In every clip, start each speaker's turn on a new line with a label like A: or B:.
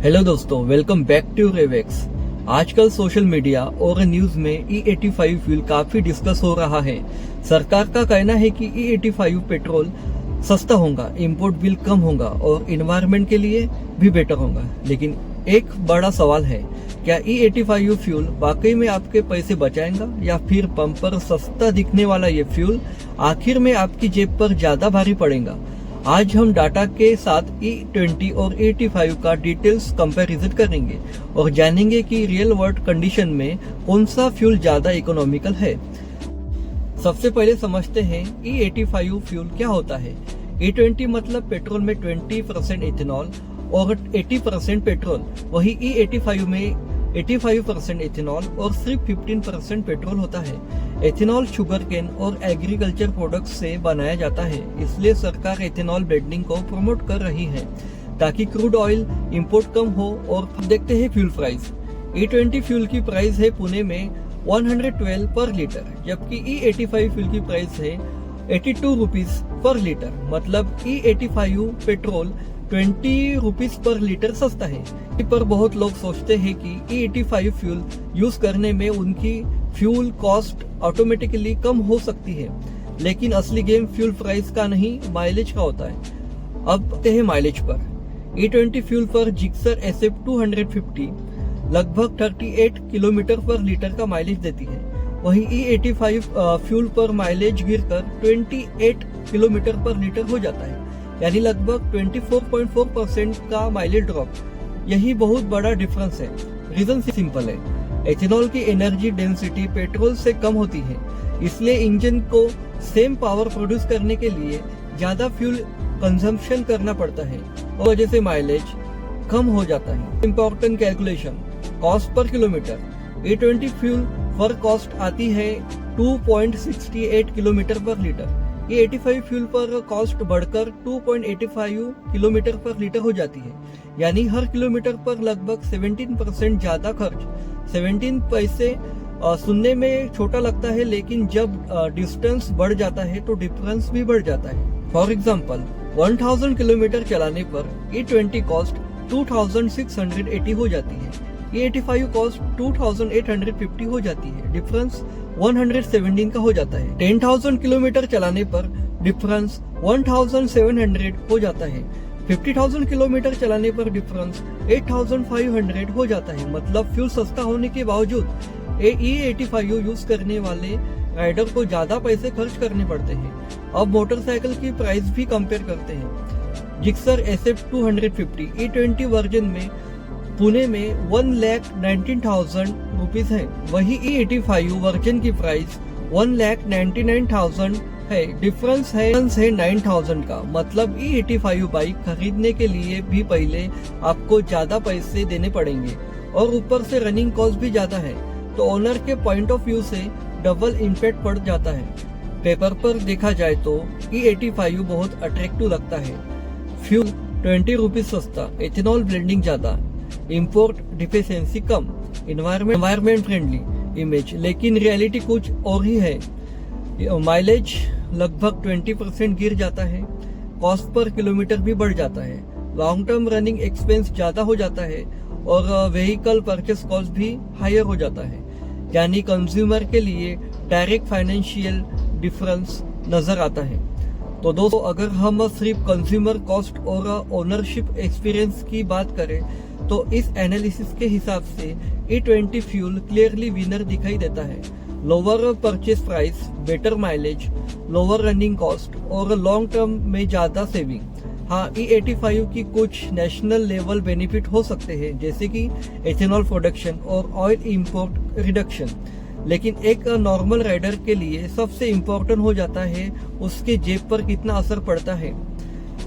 A: Hello दोस्तों, welcome back to रेवेक्स। आजकल social media और न्यूज में E85 फ्यूल काफी डिस्कस हो रहा है। सरकार का कहना है कि E85 पेट्रोल सस्ता होगा, इंपोर्ट बिल कम होगा और इन्वायरमेंट के लिए भी बेटर होगा। लेकिन एक बड़ा सवाल है, क्या E85 फ्यूल वाकई में आपके पैसे बचाएगा या फिर पंप पर सस्ता दिखने वाला ये फ्यूल आखिर में आपकी जेब पर ज्यादा भारी पड़ेगा। आज हम डाटा के साथ E20 और E85 का डिटेल्स कंपैरिजन करेंगे और जानेंगे कि रियल वर्ल्ड कंडीशन में कौन सा फ्यूल ज्यादा इकोनॉमिकल है। सबसे पहले समझते हैं E85 फ्यूल क्या होता है। E20 मतलब पेट्रोल में 20% इथेनॉल और 80% पेट्रोल, वही E85 में 85% इथेनॉल और सिर्फ 15% पेट्रोल होता है। एथेनॉल शुगर केन और एग्रीकल्चर प्रोडक्ट्स से बनाया जाता है, इसलिए सरकार एथेनॉल ब्लेंडिंग को प्रमोट कर रही है ताकि क्रूड ऑयल इंपोर्ट कम हो। और देखते हैं फ्यूल प्राइस। E20 फ्यूल की प्राइस है पुणे में 112 पर लीटर, जबकि E85 फ्यूल की प्राइस है 82 रुपीज पर लीटर। मतलब E85 petrol 20 rupees per litre सस्ता है। पर बहुत लोग सोचते हैं कि E85 फ्यूल यूज करने में उनकी फ्यूल कॉस्ट ऑटोमेटिकली कम हो सकती है, लेकिन असली गेम फ्यूल प्राइस का नहीं, माइलेज का होता है। अब आते हैं माइलेज पर। E20 फ्यूल पर जिक्सर SF 250 लगभग 38 किलोमीटर पर लीटर का माइलेज देती है। वहीं E85 फ्यूल पर माइलेज गिरकर 28 किलोमीटर पर लीटर हो जाता है, यानी लगभग 24.4% का माइलेज ड्रॉप। यही बहुत बड़ा डिफरेंस है। रीजन सिंपल है, एथेनॉल की एनर्जी डेंसिटी पेट्रोल से कम होती है, इसलिए इंजन को सेम पावर प्रोड्यूस करने के लिए ज्यादा फ्यूल कंजम्पशन करना पड़ता है और वजह से माइलेज कम हो जाता है। Important calculation, cost per kilometre. E20 fuel पर कॉस्ट आती है 2.68 किलोमीटर पर लीटर। E85 फ्यूल पर कॉस्ट बढ़कर 2.85 किलोमीटर पर लीटर हो जाती है, यानी हर किलोमीटर पर लगभग 17% ज्यादा खर्च। 17 पैसे सुनने में छोटा लगता है, लेकिन जब डिस्टेंस बढ़ जाता है तो डिफरेंस भी बढ़ जाता है। फॉर एग्जांपल 1000 किलोमीटर चलाने पर E20 कॉस्ट 2680 हो जाती है, E85 कॉस्ट 2850 हो जाती है। डिफरेंस 117 का हो जाता है। 10,000 किलोमीटर चलाने पर डिफरेंस 1700 हो जाता है। 50,000 किलोमीटर चलाने पर डिफरेंस 8500 हो जाता है। मतलब फ्यूल सस्ता होने के बावजूद E85 यूज करने वाले राइडर को ज्यादा पैसे खर्च करने पड़ते हैं। अब मोटरसाइकिल की प्राइस भी कंपेयर करते हैं। जिक्सर SF 250 E20 वर्जन में पुणे में 1,19,000 रुपीज है, वही E85 वर्जन की प्राइस 1,99,000 है। डिफरेंस है 9,000 का। मतलब E85 बाइक खरीदने के लिए भी पहले आपको ज्यादा पैसे देने पड़ेंगे और ऊपर से रनिंग कॉस्ट भी ज्यादा है, तो ओनर के पॉइंट ऑफ व्यू से डबल इम्पैक्ट पड़ जाता है। पेपर पर देखा जाए तो E85 बहुत अट्रैक्टिव लगता है। फ्यूल 20 रुपीज सस्ता, एथेनॉल ब्लेंडिंग ज्यादा, इंपोर्ट डिफिशियंसी कम, एनवायरमेंट फ्रेंडली इमेज, लेकिन रियलिटी कुछ और ही है। माइलेज लगभग 20% गिर जाता है, कॉस्ट पर किलोमीटर भी बढ़ जाता है, लॉन्ग टर्म रनिंग एक्सपेंस ज्यादा हो जाता है और व्हीकल परचेस कॉस्ट भी हायर हो जाता है। यानी कंज्यूमर के लिए डायरेक्ट फाइनेंशियल डिफरेंस नजर आता है। तो दोस्तों, अगर हम सिर्फ कंज्यूमर कॉस्ट और ओनरशिप एक्सपीरियंस की बात करें तो इस एनालिसिस के हिसाब से E20 फ्यूल क्लियरली विनर दिखाई देता है। Lower purchase price, better mileage, lower running cost और लॉन्ग टर्म में ज्यादा सेविंग। हाँ, E85 की कुछ नेशनल लेवल बेनिफिट हो सकते हैं, जैसे कि एथेनॉल प्रोडक्शन और ऑयल इंपोर्ट रिडक्शन, लेकिन एक नॉर्मल राइडर के लिए सबसे इम्पोर्टेंट हो जाता है उसके जेब पर कितना असर पड़ता है।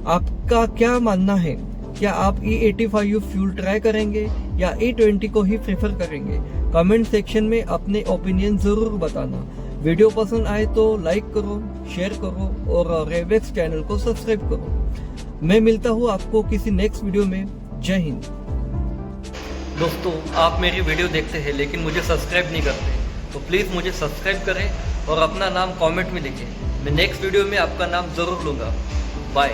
A: आपका क्या मानना है? क्या आप E85 फ्यूल ट्राई करेंगे या E20 को ही प्रेफर करेंगे? कमेंट सेक्शन में अपने ओपिनियन जरूर बताना। वीडियो पसंद आए तो लाइक करो, शेयर करो और रेवेक्स चैनल को सब्सक्राइब करो। मैं मिलता हूँ आपको किसी नेक्स्ट वीडियो में। जय हिंद। दोस्तों, आप मेरी वीडियो देखते हैं लेकिन मुझे सब्सक्राइब नहीं करते, तो प्लीज़ मुझे सब्सक्राइब करें और अपना नाम कमेंट में लिखें। मैं नेक्स्ट वीडियो में आपका नाम जरूर लूँगा। बाय।